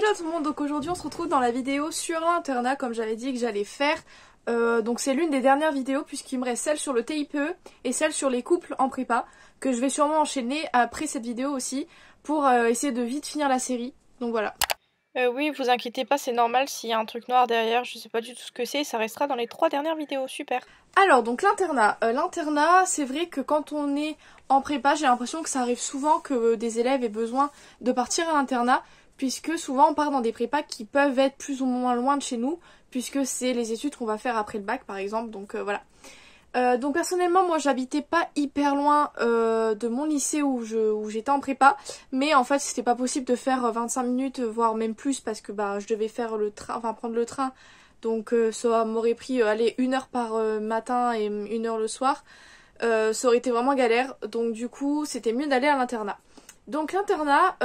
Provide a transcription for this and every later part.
Hello tout le monde, donc aujourd'hui on se retrouve dans la vidéo sur l'internat comme j'avais dit que j'allais faire. Donc c'est l'une des dernières vidéos puisqu'il me reste celle sur le TIPE et celle sur les couples en prépa que je vais sûrement enchaîner après cette vidéo aussi pour essayer de vite finir la série. Donc voilà. Oui, vous inquiétez pas, c'est normal s'il y a un truc noir derrière, je sais pas du tout ce que c'est, ça restera dans les 3 dernières vidéos, super. Alors donc l'internat, c'est vrai que quand on est en prépa, j'ai l'impression que ça arrive souvent que des élèves aient besoin de partir à l'internat, puisque souvent on part dans des prépas qui peuvent être plus ou moins loin de chez nous, puisque c'est les études qu'on va faire après le bac par exemple, donc voilà. Donc personnellement moi j'habitais pas hyper loin de mon lycée où j'étais en prépa, mais en fait c'était pas possible de faire 25 minutes voire même plus parce que je devais faire le train, enfin prendre le train, donc ça m'aurait pris aller 1 heure par matin et 1 heure le soir, ça aurait été vraiment galère, donc du coup c'était mieux d'aller à l'internat. Donc l'internat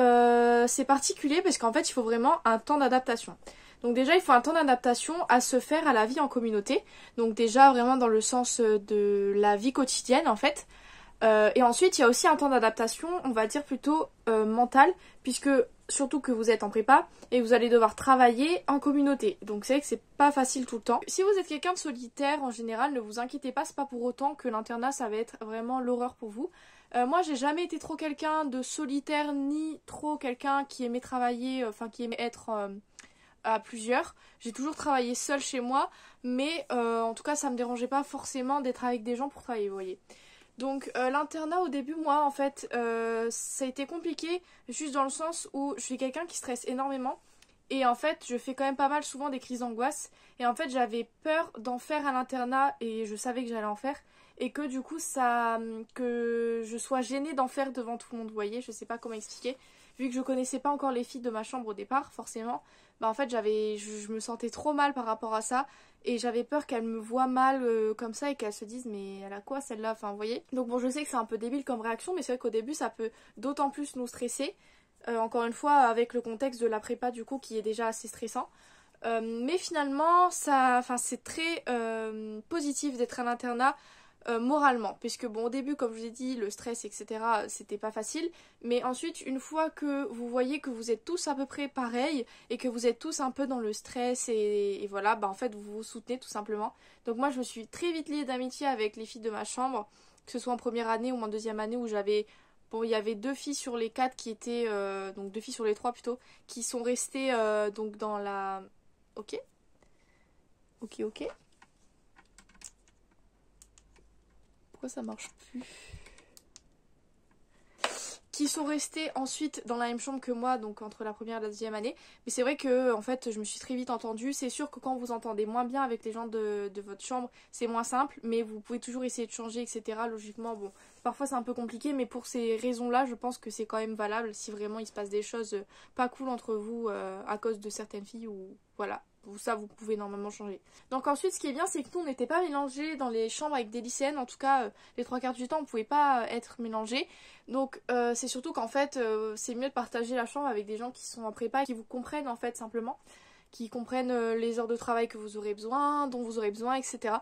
c'est particulier parce qu'en fait il faut vraiment un temps d'adaptation. Donc déjà il faut un temps d'adaptation à se faire à la vie en communauté, donc déjà vraiment dans le sens de la vie quotidienne en fait. Et ensuite il y a aussi un temps d'adaptation, on va dire plutôt mental, puisque surtout que vous êtes en prépa et vous allez devoir travailler en communauté. Donc c'est vrai que c'est pas facile tout le temps. Si vous êtes quelqu'un de solitaire en général, ne vous inquiétez pas, c'est pas pour autant que l'internat ça va être vraiment l'horreur pour vous. Moi j'ai jamais été trop quelqu'un de solitaire ni trop quelqu'un qui aimait travailler, enfin qui aimait être à plusieurs. J'ai toujours travaillé seule chez moi, mais en tout cas ça me dérangeait pas forcément d'être avec des gens pour travailler, vous voyez. Donc l'internat au début, moi en fait ça a été compliqué juste dans le sens où je suis quelqu'un qui stresse énormément et en fait je fais quand même pas mal souvent des crises d'angoisse et en fait j'avais peur d'en faire à l'internat et je savais que j'allais en faire et que du coup que je sois gênée d'en faire devant tout le monde, vous voyez, je sais pas comment expliquer. Vu que je connaissais pas encore les filles de ma chambre au départ, forcément, en fait je me sentais trop mal par rapport à ça et j'avais peur qu'elles me voient mal comme ça et qu'elles se disent mais elle a quoi celle-là, enfin vous voyez. Donc bon, je sais que c'est un peu débile comme réaction, mais c'est vrai qu'au début ça peut d'autant plus nous stresser, encore une fois avec le contexte de la prépa du coup qui est déjà assez stressant. Mais finalement c'est très positif d'être à l'internat. Moralement, puisque bon au début comme je vous ai dit le stress etc c'était pas facile, mais ensuite une fois que vous voyez que vous êtes tous à peu près pareils et que vous êtes tous un peu dans le stress et voilà, en fait vous vous soutenez tout simplement. Donc moi je me suis très vite liée d'amitié avec les filles de ma chambre, que ce soit en première année ou en deuxième année où il y avait 2 filles sur les 4 qui étaient donc 2 filles sur les 3 plutôt qui sont restées donc dans la... Ok. Pourquoi ça marche plus? Qui sont restés ensuite dans la même chambre que moi, donc entre la première et la deuxième année. Mais c'est vrai que en fait je me suis très vite entendue. C'est sûr que quand vous entendez moins bien avec les gens de votre chambre, c'est moins simple, mais vous pouvez toujours essayer de changer, etc. Logiquement, bon, parfois c'est un peu compliqué, mais pour ces raisons-là, je pense que c'est quand même valable si vraiment il se passe des choses pas cool entre vous à cause de certaines filles ou voilà. Ça vous pouvez normalement changer. Donc ensuite ce qui est bien c'est que nous on n'était pas mélangés dans les chambres avec des lycéennes, en tout cas les 3/4 du temps on pouvait pas être mélangés. Donc c'est surtout qu'en fait c'est mieux de partager la chambre avec des gens qui sont en prépa et qui vous comprennent en fait simplement, qui comprennent les heures de travail que vous aurez besoin, dont vous aurez besoin, etc.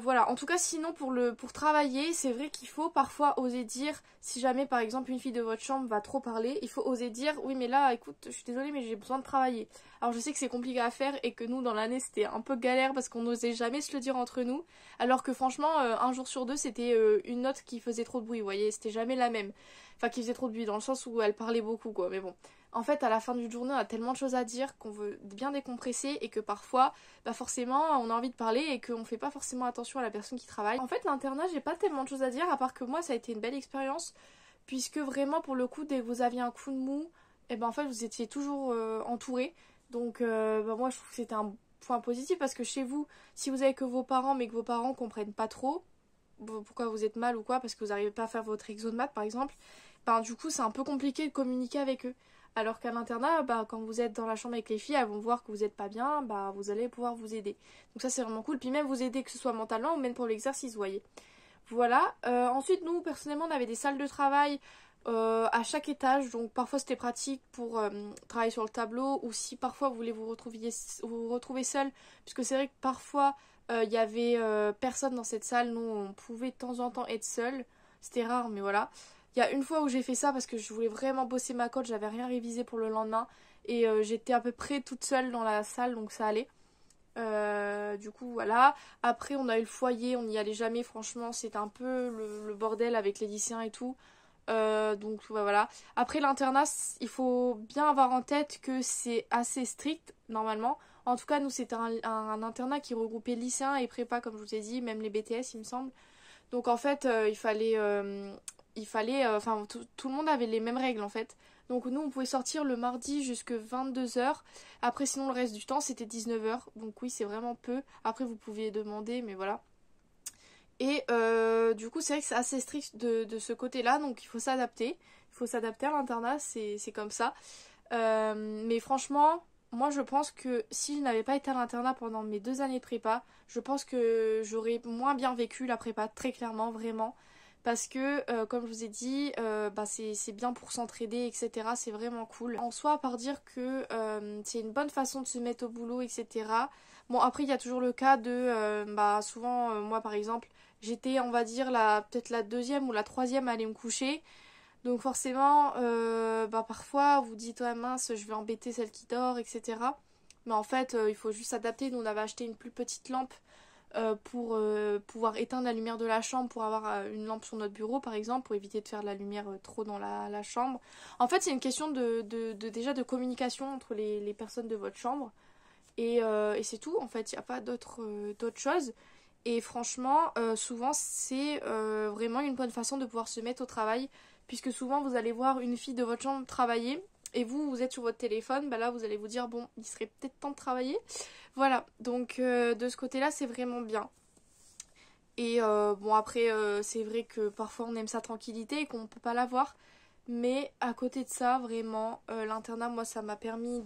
Voilà, en tout cas sinon pour travailler, c'est vrai qu'il faut parfois oser dire, si jamais par exemple une fille de votre chambre va trop parler, il faut oser dire oui mais là écoute je suis désolée mais j'ai besoin de travailler. Alors je sais que c'est compliqué à faire et que nous dans l'année c'était un peu galère parce qu'on n'osait jamais se le dire entre nous, alors que franchement un jour sur deux c'était une note qui faisait trop de bruit, vous voyez, c'était jamais la même. Enfin qui faisait trop de bruit dans le sens où elle parlait beaucoup quoi, mais bon. En fait, à la fin du journée, on a tellement de choses à dire qu'on veut bien décompresser et que parfois, forcément, on a envie de parler et qu'on fait pas forcément attention à la personne qui travaille. En fait, l'internat, j'ai pas tellement de choses à dire, à part que moi, ça a été une belle expérience, puisque vraiment, pour le coup, dès que vous aviez un coup de mou, en fait, vous étiez toujours entouré. Donc, moi, je trouve que c'était un point positif, parce que chez vous, si vous avez que vos parents, mais que vos parents comprennent pas trop pourquoi vous êtes mal ou quoi, parce que vous n'arrivez pas à faire votre exo de maths, par exemple, du coup, c'est un peu compliqué de communiquer avec eux. Alors qu'à l'internat, quand vous êtes dans la chambre avec les filles, elles vont voir que vous n'êtes pas bien, vous allez pouvoir vous aider. Donc ça c'est vraiment cool, puis même vous aider que ce soit mentalement ou même pour l'exercice, vous voyez. Voilà, ensuite nous personnellement on avait des salles de travail à chaque étage, donc parfois c'était pratique pour travailler sur le tableau, ou si parfois vous voulez vous retrouver seul, puisque c'est vrai que parfois il y avait personne dans cette salle, nous on pouvait de temps en temps être seul, c'était rare mais voilà. Il y a une fois où j'ai fait ça parce que je voulais vraiment bosser ma cote, j'avais rien révisé pour le lendemain. Et j'étais à peu près toute seule dans la salle, donc ça allait. Du coup voilà. Après on a eu le foyer, on n'y allait jamais, franchement c'était un peu le bordel avec les lycéens et tout. Donc voilà. Après l'internat, il faut bien avoir en tête que c'est assez strict normalement. En tout cas nous c'était un internat qui regroupait lycéens et prépa comme je vous ai dit, même les BTS il me semble. Donc en fait enfin tout le monde avait les mêmes règles en fait. Donc nous on pouvait sortir le mardi jusque 22h. Après sinon le reste du temps c'était 19h. Donc oui c'est vraiment peu. Après vous pouviez demander mais voilà. Et du coup c'est vrai que c'est assez strict de ce côté là. Donc il faut s'adapter. Il faut s'adapter à l'internat, c'est comme ça. Mais franchement moi je pense que si je n'avais pas été à l'internat pendant mes 2 années de prépa, je pense que j'aurais moins bien vécu la prépa, très clairement, vraiment. Parce que, comme je vous ai dit, c'est bien pour s'entraider, etc. C'est vraiment cool. En soi, à part dire que c'est une bonne façon de se mettre au boulot, etc. Bon, après, il y a toujours le cas de... souvent, moi, par exemple, j'étais, on va dire, peut-être la 2e ou la 3e à aller me coucher. Donc forcément, parfois, vous dites, ouais, mince, je vais embêter celle qui dort, etc. Mais en fait, il faut juste s'adapter. Nous, on avait acheté une plus petite lampe pour pouvoir éteindre la lumière de la chambre, pour avoir une lampe sur notre bureau par exemple, pour éviter de faire de la lumière trop dans la chambre. En fait c'est une question déjà de communication entre les personnes de votre chambre et c'est tout en fait, il n'y a pas d'autre chose. Et franchement souvent c'est vraiment une bonne façon de pouvoir se mettre au travail, puisque souvent vous allez voir une fille de votre chambre travailler et vous êtes sur votre téléphone, là vous allez vous dire bon il serait peut-être temps de travailler. Voilà, donc de ce côté-là, c'est vraiment bien. Et après, c'est vrai que parfois on aime sa tranquillité et qu'on ne peut pas l'avoir. Mais à côté de ça, vraiment, l'internat, moi, ça m'a permis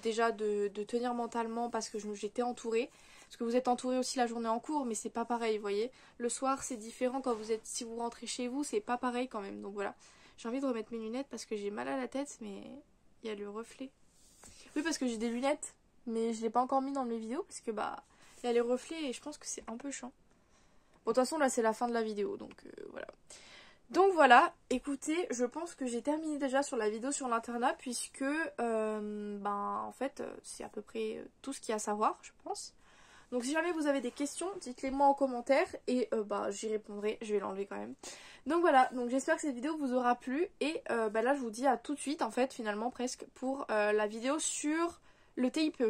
déjà de tenir mentalement parce que j'étais entourée. Parce que vous êtes entouré aussi la journée en cours, mais c'est pas pareil, vous voyez. Le soir, c'est différent si vous rentrez chez vous, c'est pas pareil quand même. Donc voilà, j'ai envie de remettre mes lunettes parce que j'ai mal à la tête, mais il y a le reflet. Oui, parce que j'ai des lunettes. Mais je l'ai pas encore mis dans mes vidéos parce que il y a les reflets et je pense que c'est un peu chiant. Bon, de toute façon là c'est la fin de la vidéo donc voilà. Donc voilà, écoutez, je pense que j'ai terminé déjà sur la vidéo sur l'internat puisque en fait c'est à peu près tout ce qu'il y a à savoir je pense. Donc si jamais vous avez des questions, dites-les moi en commentaire et j'y répondrai, je vais l'enlever quand même. Donc voilà, donc j'espère que cette vidéo vous aura plu et là je vous dis à tout de suite en fait finalement presque pour la vidéo sur le TIPE.